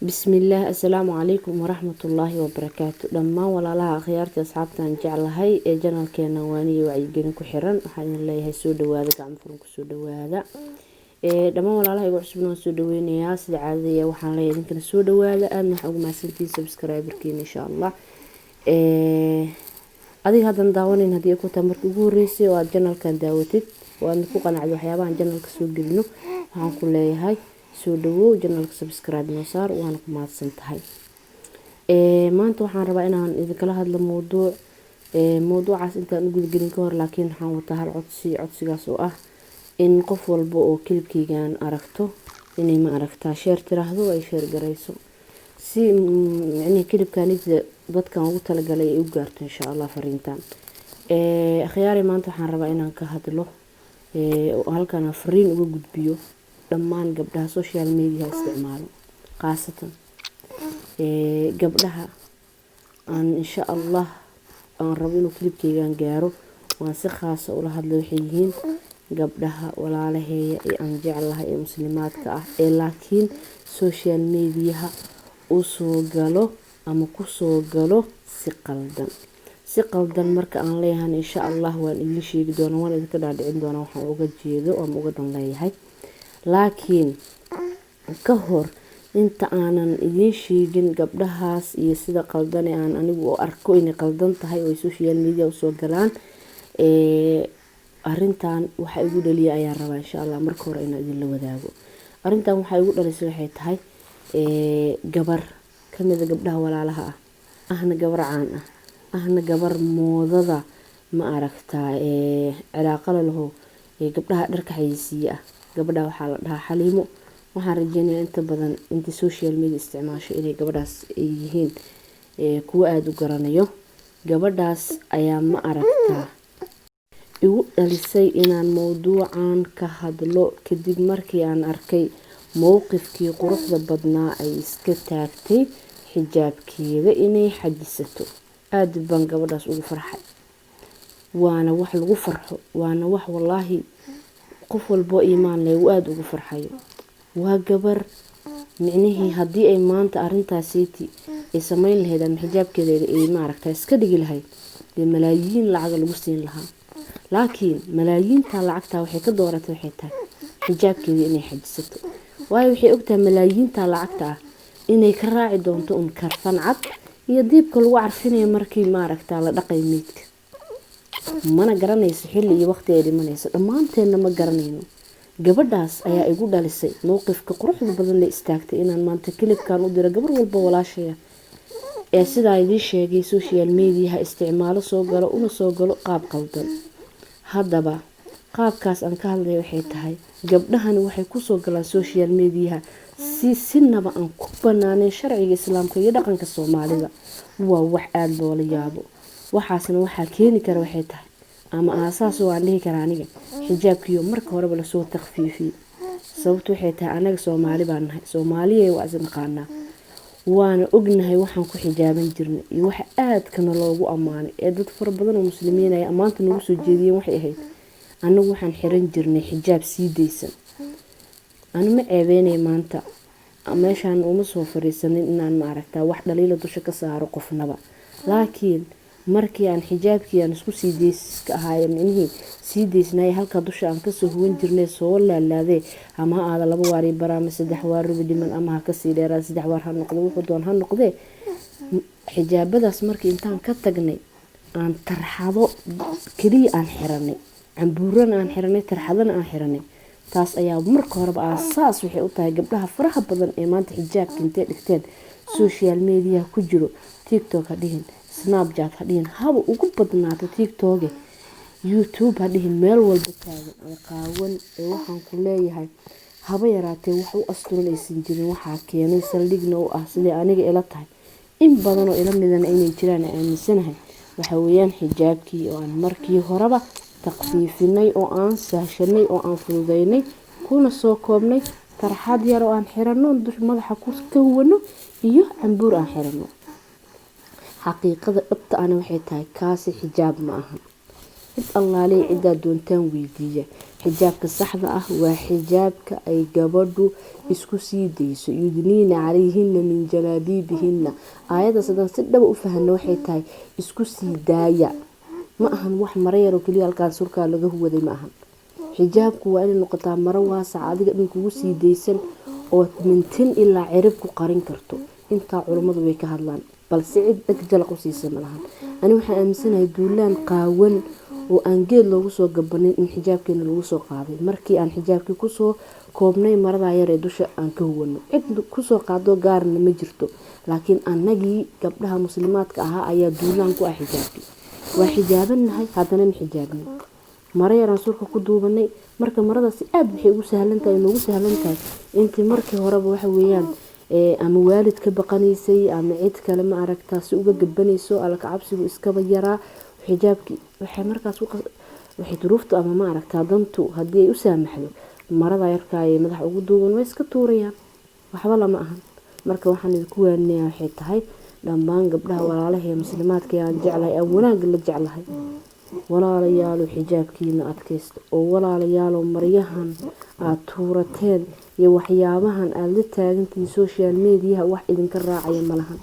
بسم الله السلام عليكم ورحمة الله وبركاته لما ولا لها خيارتي أصحابتنا جعل هاي جنال كينا واني وعيقين كحران وحين الله يسود وهذا قام فرنك سود وهذا لما ولا لها يقول حسبنا سود وين يا سيد عادية وحين الله يمكن السود وهذا أنا حق ما سنتين سبسكرايبر كين إن شاء الله أدي هذا نداونين هدي أكو تمر كجوريسي والجنال كان داوتت وأنا فوق أنا عدو حيابا عن جنال كسود جبنو هنقول لي هاي سودو جنالك سبسكرايب نصار وانا كما سنتهي maanta waxaan rabaa inaan idinkala hadlo mowduucaas intaan u gudgelin ka hor laakiin waxaan wataa hal codsigaas oo ah in qof walba oo kilibkaygan aragto inay ma aragtaa share tiraahdo ay share gareyso si yani kilibkanida dadkan ugu talagalay ay u gaarto insha Allah fariintan akhyaari maanta waxaan rabaa inaan ka hadlo halkan fariin uga gudbiyo dhammaan gabdhaha social media isticmaalo qaasatan gabdhaha aan insha Allah aan rabo inuu klibkaygan gaaro waan si khaas ah ula hadlo waxay yihiin gabdhaha walaalaheeya ee aan jeclahay ee muslimaadka ah ee laakiin social media u soo galo ama ku soo galo si qaldan marka aan leeyahay insha Allah waan idin sheegi doonaa waan idinka dhaadhicin doonaa waxaan uga jeedo ama uga dan leeyahay laakiin ka hor inta aanan idin sheegin gabdhahaas iyo sida qaldan aan anigu arko inay qaldan tahay oo social media u soo galaan arintan waxa igu dhaliya ayaan rabaa insha Allah marka hore inaan idin la wadaago arintan waxa igu dhalisay waxay tahay gabar kamid ah gabdhaha walaalaha ah ahna gabar caan ah ahna gabar moodada ma aragtaa cilaaqo laho gabdhaha dharka xayisiya ah gabadha waxaa la dhahaa Xaliimo waxaan rajeynayaa inta badan inta social media isticmaasho inay gabadhaas ay yihiin kuwa aad u garanayo gabadhaas ayaa ma aragtaa igu dhalisay inaan mowduucan ka hadlo kadib markii aan arkay mowqifkii quruxda badnaa ay iska taagtay xijaabkeeda inay xajisato aad baan gabadhaas ugu farxay waana wax lagu farxo waana wax wallahi qof walbo iimaan leh aad ugu farxayo waa gabar micnihii hadii ay maanta arintaasiti ay sameyn lahayd ama xijaabkeeda ay ma aragtaa iska dhigi lahayd malaayiin lacag lagu siin lahaa laakiin malaayiinta lacagta waxay ka dooratay waxay tahay xijaabkeeda inay xajisato waayo waxay ogtahay malaayiinta lacagta inay ka raaci doonto karfan cad iyo diibka lagu carfinayo markii ma aragtaa la dhaqay meedka mana garanayso xilli iyo waqti ay dhimanayso dhamaanteena ma garanayno gabadhaas ayaa igu dhalisay mowqifka quruxda badan la istaagtay inaan maanta kilibkan u diro gabar walba walaashaya ee sida ay idin sheegay social media isticmaalo soo galo una soo galo qaab qaldan haddaba qaabkaas aan ka hadlay waxay tahay gabdhahan waxay ku soo galaan social media si sinaba aan ku banaanay sharciga islaamka iyo dhaqanka Soomaalida waa wax aad loola yaabo waxaasna waxa keeni kara waxay tahay ama aasaas oo aan dhihi karaa aniga xijaabkiyo marka hore la soo takhfiifiyay sababtu waxay tahay anaga Soomaali baan nahay Soomaaliyeey waa isna qaana waana ognahay waxaan ku xijaaban jirnay iyo waxa aad kana loogu amaanay ee dad far badan oo muslimiin ay amaanta nagu soo jeediyeen waxay ahayd anagu waxaan xiran jirnay xijaab siideysan anu ma ceebeynay maanta meeshaan uma soo fariisanin inaan ma aragtaa wax dhaliila dusha ka saaro qofnaba laakiin markii aan xijaabkii aan isku siideyska ahaay micnihii siideysnay halka dusha aan ka soo huwan jirnay soo laalaade ama aad laba waari baraama saddex waar rubi dhiman ama ha ka sii dheeraan saddex waar ha noqdo wuxuu doon ha noqdee xijaabadaas markii intaan ka tagnay aan tarxado kaliya aan xiranay cambuurana aan xiranay tarxadana aan xiranay taas ayaa marka horeba aasaas waxay u tahay gabdhaha faraha badan ee maanta xijaabka intee dhigteen social media ku jiro TikTok ha dhihin Snapchat ha dhihin haba ugu badnaato TikTok YouTube ha dhihin meel walba taagan ay qaawan ee waxaan ku leeyahay haba yaraatee wax u asturanaysan jirin waxa keenay saldhigna u ah sidii aniga ila tahay in badan oo ila midana inay jiraan aaminsanahay waxa weeyaan xijaabkii oo aan markii horeba taqfiifinay oo aan saashanay oo aan fududeynay kuna soo koobnay tarxad yar oo aan xirano dush madaxa ku ka huwano iyo cambuur aan xirano xaqiiqada dhabta ana waxay tahay kaasi xijaab ma aha cid allaaley ciddaa doontaan weydiiya. Xijaabka saxda ah waa xijaabka ay gabadhu isku sii dayso yudniina calayhinna min jalaabiibihinna. aayadaas haddaan si dhaba u fahanno waxay tahay isku sii daaya, ma ahan wax maro yaroo keliya halkaas surkaa laga huwaday ma ahan. xijaabku waa inay noqotaa maro waasac adiga dhan kugu sii daysan oo mintin ilaa cirib ku qarin karto. intaa culammadu way ka hadlaan balse cid dhag jalaq u siisa ma lahan. ani waxaan aaminsanahay duulaan qaawan oo aan geed loogu soo gabanin in xijaabkeena lagu soo qaaday. markii aan xijaabkii kusoo koobnay maradaa yar ee dusha aan ka huwano, cid kusoo qaado gaarna ma jirto. laakiin annagii gabdhaha muslimaadka ahaa ayaa duulaan ku ah xijaabkii. waa xijaabanahay haddana ma xijaabin. maro yaraan surka ku duubanay. marka maradaasi aad waxay ugu sahlan tahay noogu sahlan tahay intii markii horeba waxa weeyaan ama waalid ka baqanaysay ama cid kale ma aragtaa si uga gabanayso alla ka cabsigu iskaba yaraa. xijaabkii waxay markaas waxay duruuftu ama ma aragtaa dantu haddii ay u saamaxdo marada yarkaa ee madaxa ugu duuban way iska tuurayaan, waxba lama ahan. marka waxaan idinku waaninayaa waxay tahay dhammaan gabdhaha walaalaha ee muslimaadka aan jeclahay aan wanaagga la jeclahay, walaalayaalo xijaabkiina adkaysta oo walaalayaalo maryahan aad tuurateen iyo waxyaabahan aad la taagantihiin social mediaha wax idinka raacaya ma lahan.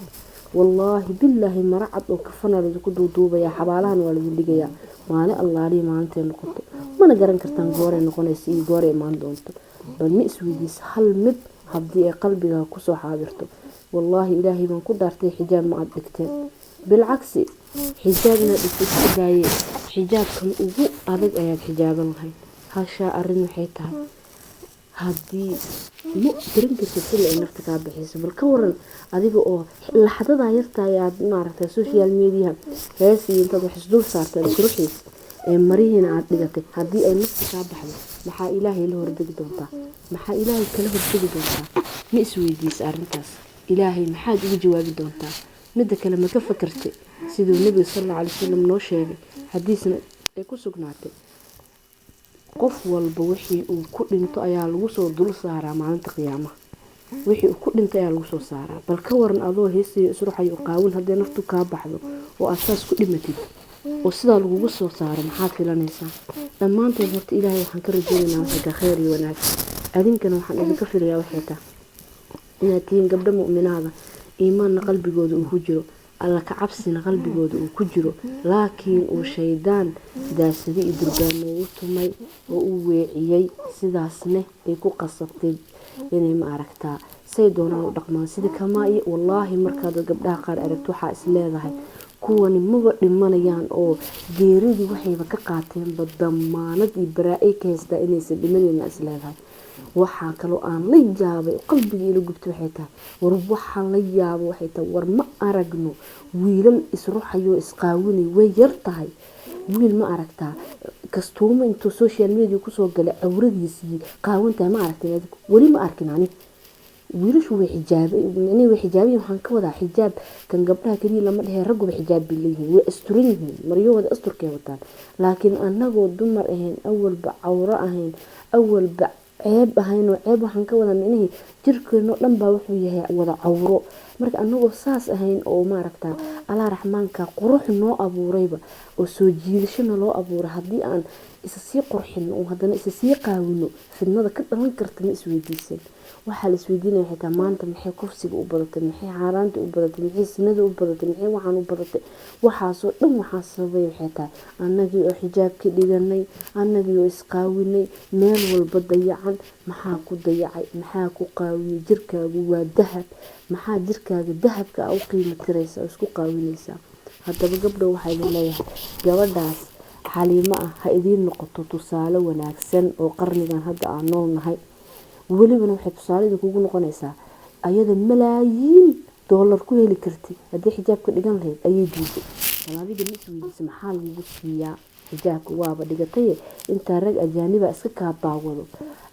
wallaahi billaahi mara cad oo kafana lagu duuduubaya, xabaalahan waa lagu dhigayaa maalin allaalihi maalintay noqoto mana garan kartaan gooray noqonaysa iyo gooray imaan doonto. bal ma isweydiis hal mid haddii ay qalbigaa kusoo xaadirto, wallaahi ilaahay baan ku dhaartay xijaab ma aad dhigteen. bilcagsi xijaab inaad dhigtay iska daaye xijaabkan ugu adag ayaad xijaaban lahayd. hashaa arrin waxay tahay haddii ma garan kartid sida ay nafta kaa bixisa. bal ka waran adiga oo laxdadaa yarta ayaad maaragtay social media heesii intaad wax isdul saartay quruxiisa ee marihiina aad dhigatay, haddii ay nafta kaa baxdo maxaa ilaahay la hordegi doontaa? maxaa ilaahay kala hordegi doontaa? ma isweydiisa arrintaas? ilaahay maxaad ugu jawaabi doontaa? midda kale ma ka fakartay siduu nebiga sallallahu alayhi wasallam noo sheegay xadiisna ay ku sugnaatay qof walba wixii uu ku dhinto ayaa lagu soo dul saaraa maalinta qiyaamaha. wixii uu ku dhintay ayaa lagu soo saaraa. bal ka waran adoo heesiyo isruxayo qaawin haddii naftu kaa baxdo oo aad saas ku dhimatid oo sidaa lagugu soo saaro maxaad filanaysaa? dhammaanteen horta ilaahay waxaan ka rajaynaynaa waxa khayr iyo wanaag. adinkana waxaan idinka filayaa waxay tahay inaad tihiin gabdho mu'minaada iimaanna qalbigooda uu ku jiro, alla ka cabsina qalbigooda uu ku jiro, laakiin uu shaydaan daasadi iyo durbaano u tumay oo uu weeciyey, sidaasna ay ku qasabtay inay ma aragtaa say doonaan u dhaqmaan sida kamaa. iyo wallaahi markaad gabdhaha qaar aragto waxaa is leedahay kuwani maba dhimanayaan oo geeridii waxayba ka qaateenba damaanad iyo baraa-ay ka haystaa inaysan dhimanayna is leedahay. waxaa kaloo aan la yaabay qalbigii ila gubtay waxay tahay war waxaan la yaabo waxay tahay war ma aragno wiilal isruxayo isqaawinay way yar tahay. wiil ma aragtaa kastuuma intuu social media kusoo galay cawradiisii qaawantahay ma aragtin weli ma arkin. ani wiilashu way xijaabiyin waxaan ka wadaa xijaab kan gabdhaha keliya lama dhehe ragguba xijaab bay leeyihiin way asturan yihiin maryahooda asturkay wataan. laakiin annagoo dumar ahayn awalba cawro ahayn awalba ceeb ahayn oo ceeb waxaan ka wadaa micnihii jirkeennoo dhan baa wuxuu yahay wada cawro. marka annagoo saas ahayn oo maaragtaa allah raxmaanka qurux noo abuurayba oo soo jiidashana loo abuuray haddii aan isa sii qurxino oo haddana isa sii qaawino fidnada ka dhalan karta ma isweydiisan. waxaa la isweydiinaya xitaa maanta maxay kufsiga u badatay, maxay xaaraanta u badatay, maxay sinada u badatay, maxay waxaan u badatay. waxaasoo dhan waxaa sababay waxay tahay annagii oo xijaabkii dhiganay, annagii oo isqaawinay meel walba dayacan. maxaa ku dayacay? maxaa ku qaawiyey? jirkaagu waa dahab. maxaa jirkaaga dahabka u qiimo tiraysa oo isku qaawinaysaa? haddaba gabdho waxaa idin leeyahay gabadhaas xaliimo ah ha idiin noqoto tusaale wanaagsan oo qarnigan hadda aan noolnahay. welibana waxay tusaale idinkugu noqonaysaa ayada malaayiin doolar ku heli kartay haddii xijaabka dhigan lahayd ayay diiday. adiga ma isweydiisa maxaa lagugu siiyaa xijaabka? waaba dhigataye intaa rag ajaaniba iska kaa daawado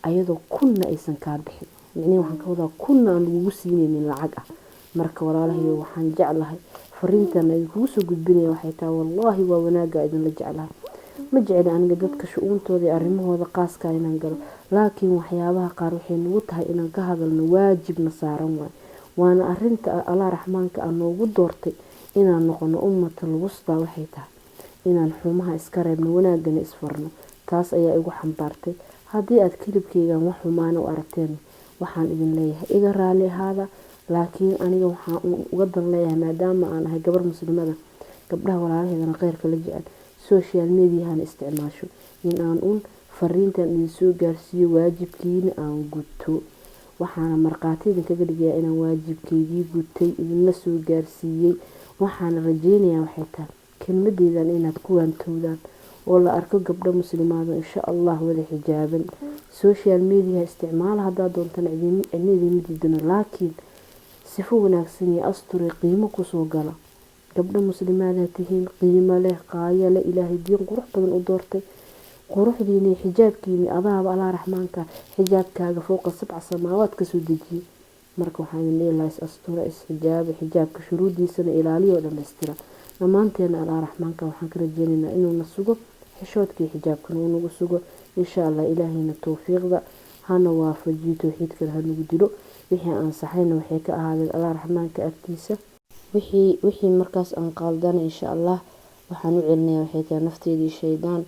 ayadoo kunna aysan kaa bixin. micnihi waxaan ka wadaa kunna aan lagugu siinaynin lacag ah. marka walaalahayo waxaan jeclahay fariintana idinkugu soo gudbinaya waxay tahay wallaahi waa wanaagga idinla jeclahay. ma jecli aniga dadka shu-uuntooda iyo arrimahooda qaaska inaan galo, laakiin waxyaabaha qaar waxay nagu tahay inaan ka hadalno waajibna saaran waay. waana arinta allah raxmaanka aan noogu doortay inaan noqono ummatal wusta waxay tahay inaan xumaha iska reebno wanaagana isfarno. taas ayaa igu xambaartay. haddii aad kilibkeygan wax xumaan u aragteen waxaan idin leeyahay iga raali ahaada, laakiin aniga waxaan uga dan leeyahay maadaama aan ahay gabar muslimada, gabdhaha walaalaheedana khayrka la jecel, social mediahana isticmaasho, in aan fariintan idin soo gaarsiiyo waajibkiina aan guto. waxaana markhaati idinkaga dhigayaa inaan waajibkeygii gutay idinla soo gaarsiiyey. waxaana rajeynayaa waxay tahay kelmadeydan inaad ku waantowdaan oo la arko gabdho muslimaado insha Allah wada xijaaban. social media isticmaala haddaad doontana idin diidano, laakiin sifo wanaagsan iyo astur iyo qiimo kusoo gala. gabdho muslimaada tihiin, qiimo leh, qaaya leh, ilaahay diin qurux badan u doortay. quruxdiina xijaabkiina adaaba Allah raxmaanka xijaabkaaga fooqa 7 samaawaad ka soo dejiyay. marka waxaan leeyahay is astura, is xijaabka shuruudiisana ilaaliyo dhameystira. dhammaanteena Allah raxmaanka waxaan ka rajeynaynaa inuu na sugo xishoodkii xijaabkan uu nagu sugo insha Allah. ilaahayna tawfiiqda hana waafajiyo, tawxiidka hanagu dilo. wixii aan saxayna waxay ka ahaadeen Allah raxmaanka agtiisa. wixii markaas aan qaaldana insha Allah waxaan u celinayaa waxay tahay nafteedii shaydaan.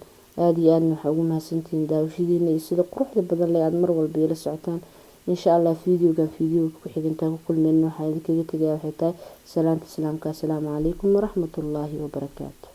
aad iyo aad waxaa ugu mahadsantihiin daawashadiina iyo sida quruxda badan leh aad mar walba ila socotaan. insha Allah fiidiyoga ku xigintaa ku kulmeyna waxaa idinkaga tagayaa waxay tahay salaanta islaamka. assalaamu calaykum waraxmatullaahi wabarakaatu.